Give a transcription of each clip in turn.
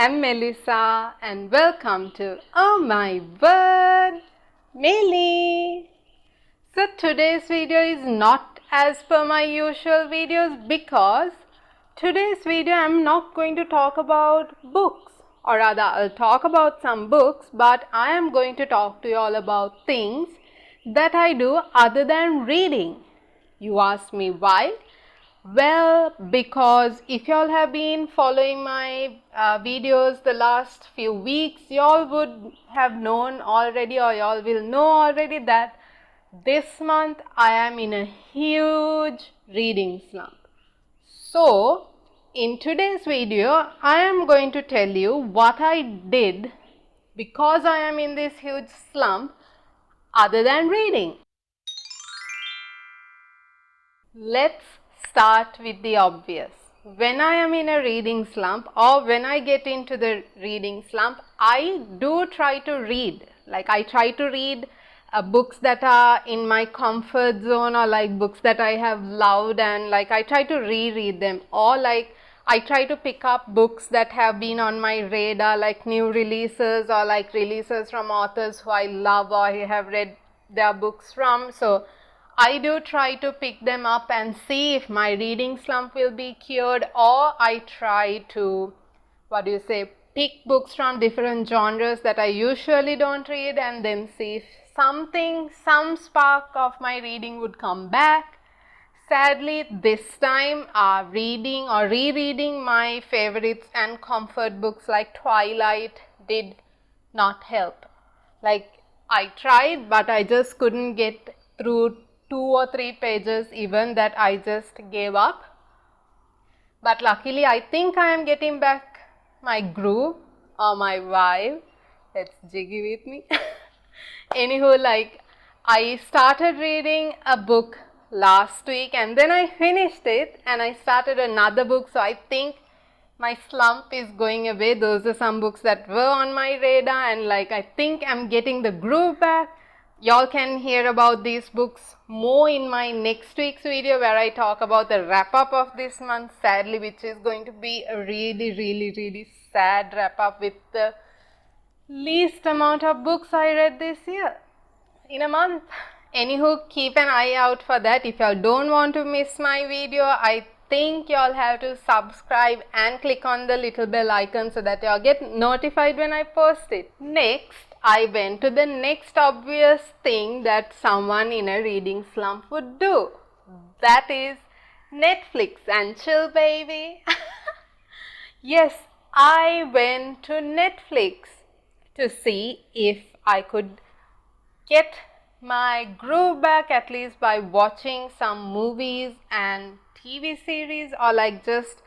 am Melissa and welcome to Oh My Word, Melly. So today's video is not as per my usual videos because today's video I am not going to talk about books, or rather I'll talk about some books, but I am going to talk to you all about things that I do other than reading. You ask me why? Well, because if y'all have been following my videos the last few weeks, y'all would have known already, or y'all will know already, that this month I am in a huge reading slump. So, in today's video, I am going to tell you what I did because I am in this huge slump other than reading. Let's start with the obvious. When I am in a reading slump or when I get into the reading slump, I do try to read. Like I try to read books that are in my comfort zone, or like books that I have loved, and like I try to reread them, or like I try to pick up books that have been on my radar, like new releases or like releases from authors who I love or I have read their books from. So I do try to pick them up and see if my reading slump will be cured, or I try to, pick books from different genres that I usually don't read and then see if some spark of my reading would come back. Sadly, this time reading or rereading my favorites and comfort books like Twilight did not help. Like I tried, but I just couldn't get through 2 or 3 pages even, that I just gave up. But luckily I think I am getting back my groove or my vibe. Let's jiggy with me. Anywho, like I started reading a book last week and then I finished it and I started another book, so I think my slump is going away. Those are some books that were on my radar and like I think I'm getting the groove back. Y'all can hear about these books more in my next week's video where I talk about the wrap up of this month, sadly, which is going to be a really sad wrap up with the least amount of books I read this year in a month. Anywho, keep an eye out for that. If y'all don't want to miss my video, I think y'all have to subscribe and click on the little bell icon so that y'all get notified when I post it. Next, I went to the next obvious thing that someone in a reading slump would do. That is Netflix and chill, baby. Yes, I went to Netflix to see if I could get my groove back, at least by watching some movies and TV series, or like just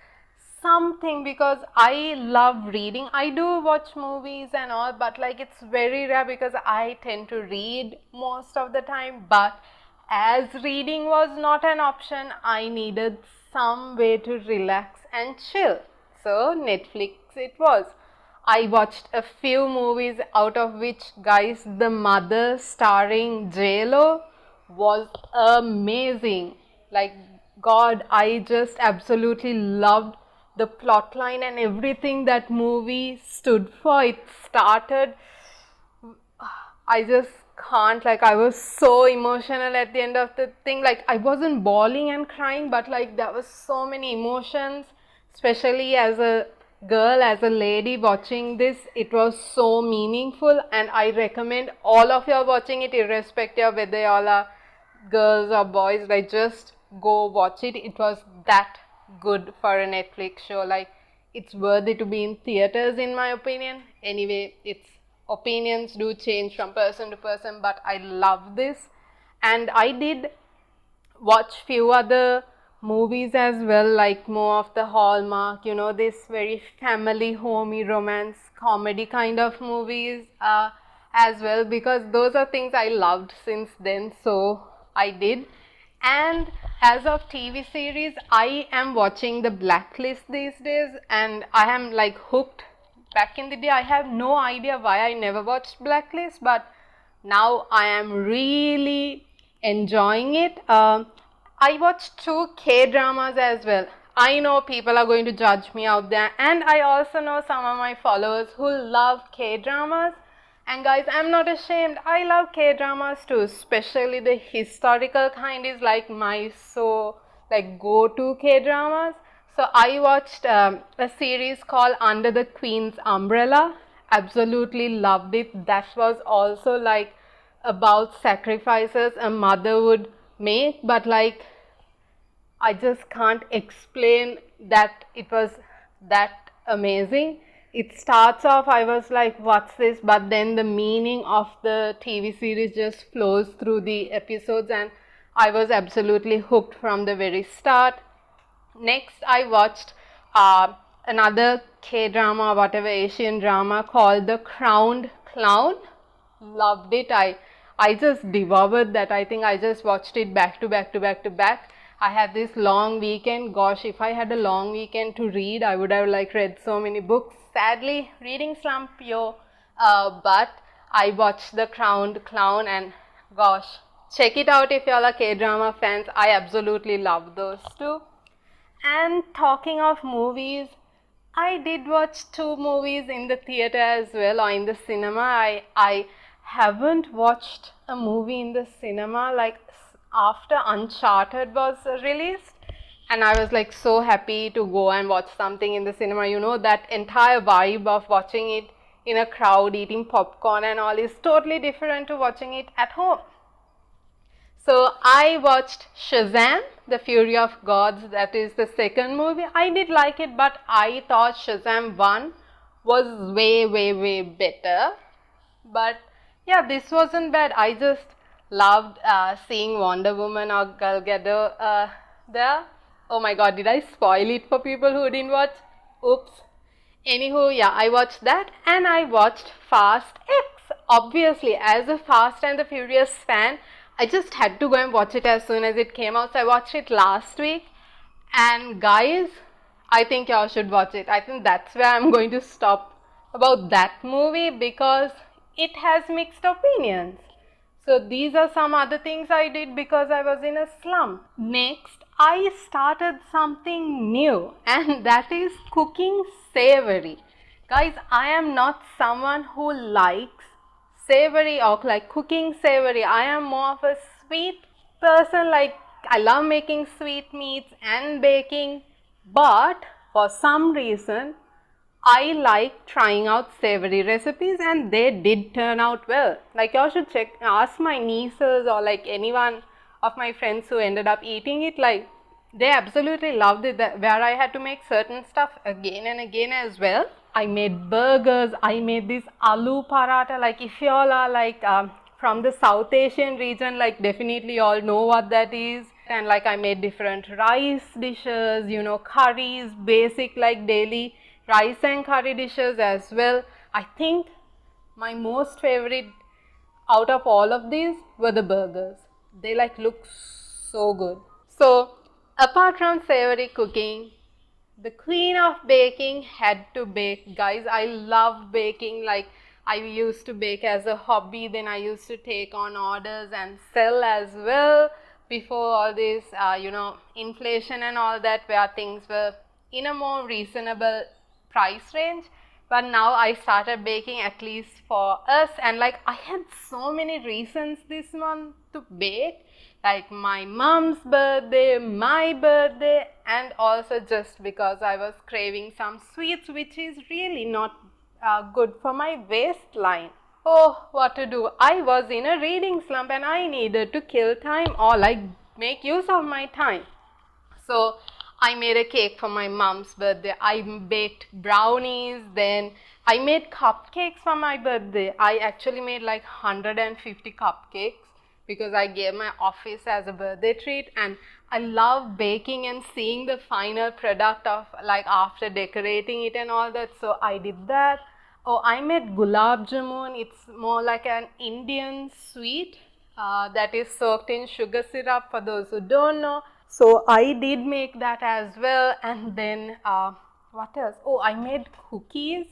something, because I love reading. I do watch movies and all, but like it's very rare because I tend to read most of the time. But as reading was not an option, I needed some way to relax and chill. So Netflix it was. I watched a few movies, out of which, guys, The Mother starring J-Lo was amazing. Like, God, I just absolutely loved the plotline and everything that movie stood for. It started, I just can't, like I was so emotional at the end of the thing. Like I wasn't bawling and crying, but like there was so many emotions, especially as a girl, as a lady watching this. It was so meaningful and I recommend all of you watching it, irrespective of whether y'all are girls or boys. Like just go watch it. It was that good for a Netflix show. Like it's worthy to be in theaters in my opinion. Anyway, it's opinions do change from person to person, but I love this. And I did watch few other movies as well, like more of the Hallmark, you know, this very family homey romance comedy kind of movies as well, because those are things I loved since then, so I did. And as of TV series, I am watching The Blacklist these days and I am like hooked. Back in the day, I have no idea why I never watched Blacklist, but now I am really enjoying it. I watched 2 K-dramas as well. I know people are going to judge me out there, and I also know some of my followers who love K-dramas. And guys, I'm not ashamed. I love K-dramas too, especially the historical kind is like my go-to K-dramas. So I watched a series called Under the Queen's Umbrella. Absolutely loved it. That was also like about sacrifices a mother would make, but like I just can't explain that it was that amazing. It starts off, I was like, what's this? But then the meaning of the TV series just flows through the episodes, and I was absolutely hooked from the very start. Next, I watched another K-drama, whatever Asian drama called The Crowned Clown. Loved it. I just devoured that. I think I just watched it back to back to back to back. I had this long weekend. Gosh, if I had a long weekend to read, I would have like read so many books. Sadly, reading slump, but I watched The Crowned Clown, and gosh, check it out if y'all are K-drama fans. I absolutely love those too. And talking of movies, I did watch 2 movies in the theater as well, or in the cinema. I haven't watched a movie in the cinema like after Uncharted was released, and I was like so happy to go and watch something in the cinema. You know, that entire vibe of watching it in a crowd, eating popcorn and all is totally different to watching it at home. So I watched Shazam, The Fury of Gods. That is the second movie. I did like it, but I thought Shazam 1 was way, way, way better. But yeah, this wasn't bad. I just loved seeing Wonder Woman or Gal Gadot there. Oh my god, did I spoil it for people who didn't watch? Oops. Anywho, yeah, I watched that, and I watched Fast X. Obviously, as a Fast and the Furious fan, I just had to go and watch it as soon as it came out. So I watched it last week, and guys, I think y'all should watch it. I think that's where I'm going to stop about that movie, because it has mixed opinions. So these are some other things I did because I was in a slump. Next, I started something new, and that is cooking savory. Guys, I am not someone who likes savory or like cooking savory. I am more of a sweet person. Like, I love making sweet meats and baking, but for some reason I like trying out savory recipes, and they did turn out well. Like, y'all should ask my nieces or like anyone of my friends who ended up eating it. Like, they absolutely loved it, where I had to make certain stuff again and again as well. I made burgers, I made this aloo paratha. Like, if y'all are like from the South Asian region, like definitely y'all know what that is. And like, I made different rice dishes, you know, curries, basic like daily rice and curry dishes as well. I think my most favorite out of all of these were the burgers. They like look so good. So apart from savory cooking, the queen of baking had to bake. Guys, I love baking. Like, I used to bake as a hobby, then I used to take on orders and sell as well before all this inflation and all that, where things were in a more reasonable price range. But now I started baking, at least for us, and like, I had so many reasons this month to bake, like my mom's birthday, my birthday, and also just because I was craving some sweets, which is really not good for my waistline. Oh, what to do? I was in a reading slump, and I needed to kill time or like make use of my time. So I made a cake for my mom's birthday. I baked brownies. Then I made cupcakes for my birthday. I actually made like 150 cupcakes because I gave my office as a birthday treat. And I love baking and seeing the final product of like after decorating it and all that. So I did that. Oh, I made gulab jamun. It's more like an Indian sweet that is soaked in sugar syrup, for those who don't know. So I did make that as well. And then what else? Oh, I made cookies.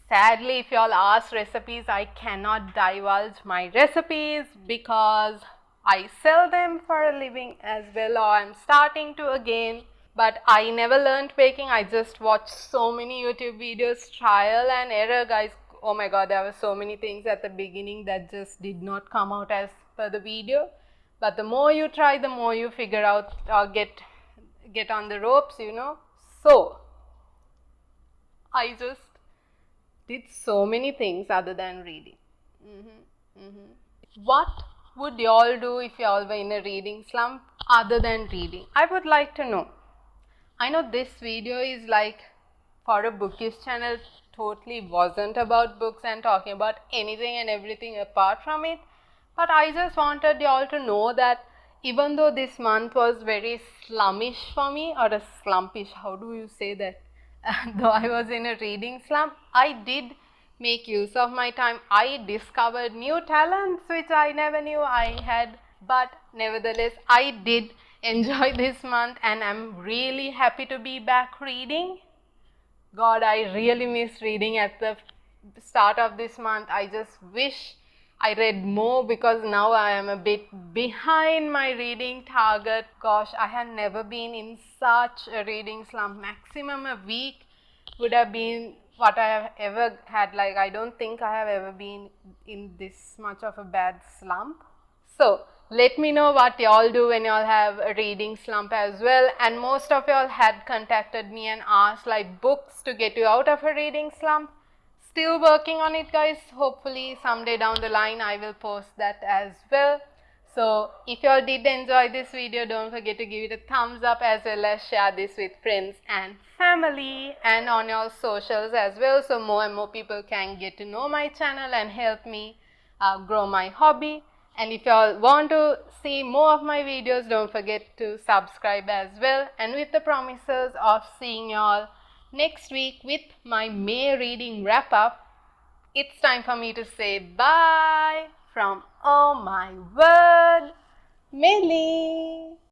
Sadly, if you all ask recipes, I cannot divulge my recipes because I sell them for a living as well, or I'm starting to again. But I never learned baking. I just watched so many YouTube videos, trial and error, guys. Oh my god, there were so many things at the beginning that just did not come out as per the video. But the more you try, the more you figure out or get on the ropes, you know. So I just did so many things other than reading. What would y'all do if y'all were in a reading slump other than reading? I would like to know. I know this video is like for a bookish channel, totally wasn't about books and talking about anything and everything apart from it. But I just wanted y'all to know that even though this month was very slummish for me, or a slumpish, how do you say that? Though I was in a reading slump, I did make use of my time. I discovered new talents which I never knew I had, but nevertheless I did enjoy this month and I'm really happy to be back reading. God, I really miss reading at the start of this month. I just wish I read more because now I am a bit behind my reading target. Gosh, I had never been in such a reading slump. Maximum a week would have been what I have ever had. Like, I don't think I have ever been in this much of a bad slump. So let me know what y'all do when y'all have a reading slump as well. And most of y'all had contacted me and asked like books to get you out of a reading slump. Still working on it, guys. Hopefully someday down the line I will post that as well. So if y'all did enjoy this video, don't forget to give it a thumbs up as well as share this with friends and family and on your socials as well, so more and more people can get to know my channel and help me grow my hobby. And if y'all want to see more of my videos, don't forget to subscribe as well. And with the promises of seeing y'all next week with my May reading wrap up, it's time for me to say bye from Oh My Word, Melly.